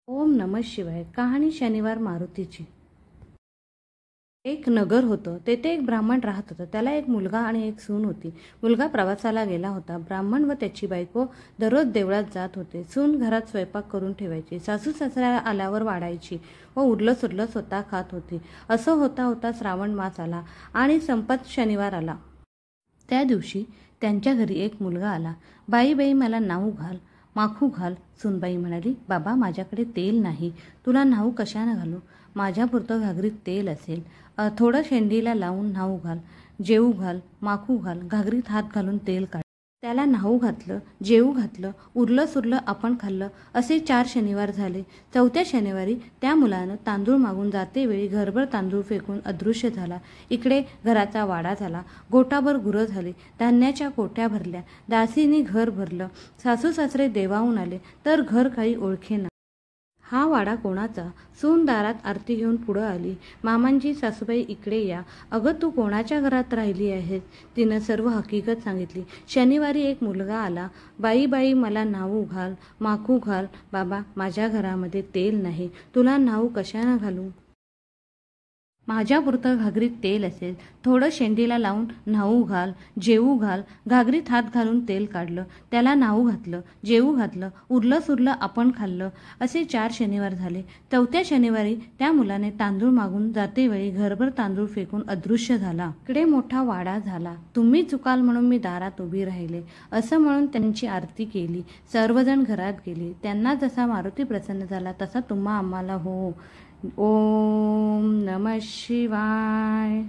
ओम नमः शिवाय. कहाणी शनिवार मारुतीची. एक नगर होतं. तेथे एक ब्राह्मण राहत होता. त्याला एक मुलगा आणि एक सून होती. मुलगा प्रवासाला गेला होता. ब्राह्मण व त्याची बायको दररोज देवळात जात होते. सून घरात स्वयंपाक करून ठेवायची. सासू सासऱ्याला आल्यावर वाढायची व उरलं सुरलं स्वतः खात होती. असं होता होता श्रावण मास आला आणि संपत शनिवार आला. त्या दिवशी त्यांच्या घरी एक मुलगा आला. बाई बाई मला नाऊ घाल, माखू घाल. सूनबाई म्हणाली, बाबा माझ्याकडे तेल नाही, तुला नाऊ कशानं घालू? माझ्यापुरतं घागरीत तेल असेल, थोडं शेंडीला लावून नाऊ घाल, जेऊ घाल, माखू घाल. घागरीत हात घालून तेल काढ. त्याला नाऊ घातलं, जेऊ घातलं, उरलं सुरलं आपण खाल्लं. असे 4 शनिवार झाले. 4थ्या शनिवारी त्या मुलानं तांदूळ मागून जातेवेळी घरभर तांदूळ फेकून अदृश्य झाला. इकडे घराचा वाडा झाला. गोटाभर गुरं झाली. धान्याच्या कोठ्या भरल्या. दासीने घर भरलं. सासू सासरे देवाहून आले तर घर काही ओळखेना. हा वाडा कोणाचा? सून दारात आरती घेऊन पुढं आली. मामांजी, सासूबाई इकडे या. अगं तू कोणाच्या घरात राहिली आहेस? तिनं सर्व हकीकत सांगितली. शनिवारी एक मुलगा आला. बाई बाई मला नाऊ घाल, माखू घाल. बाबा माझ्या घरामध्ये तेल नाही, तुला नाऊ कशानं घालू? माझ्यापुरतं घागरीत तेल असेल, थोडं शेंडीला लावून नाऊ घाल, जेऊ घाल. घागरीत हात घालून तेल काढलं. त्याला नाऊ घातलं, जेऊ घातलं, उरलं सुरलं आपण खाल्लं. असे 4 शनिवार झाले. 4थ्या शनिवारी त्या मुलाने तांदूळ मागून जातेवेळी घरभर तांदूळ फेकून अदृश्य झाला. इकडे मोठा वाडा झाला. तुम्ही चुकाल म्हणून मी दारात उभी राहिले, असं म्हणून त्यांची आरती केली. सर्वजण घरात गेले. त्यांना जसा मारुती प्रसन्न झाला तसा तुम्हा आम्हाला हो. ओम नमः शिवाय.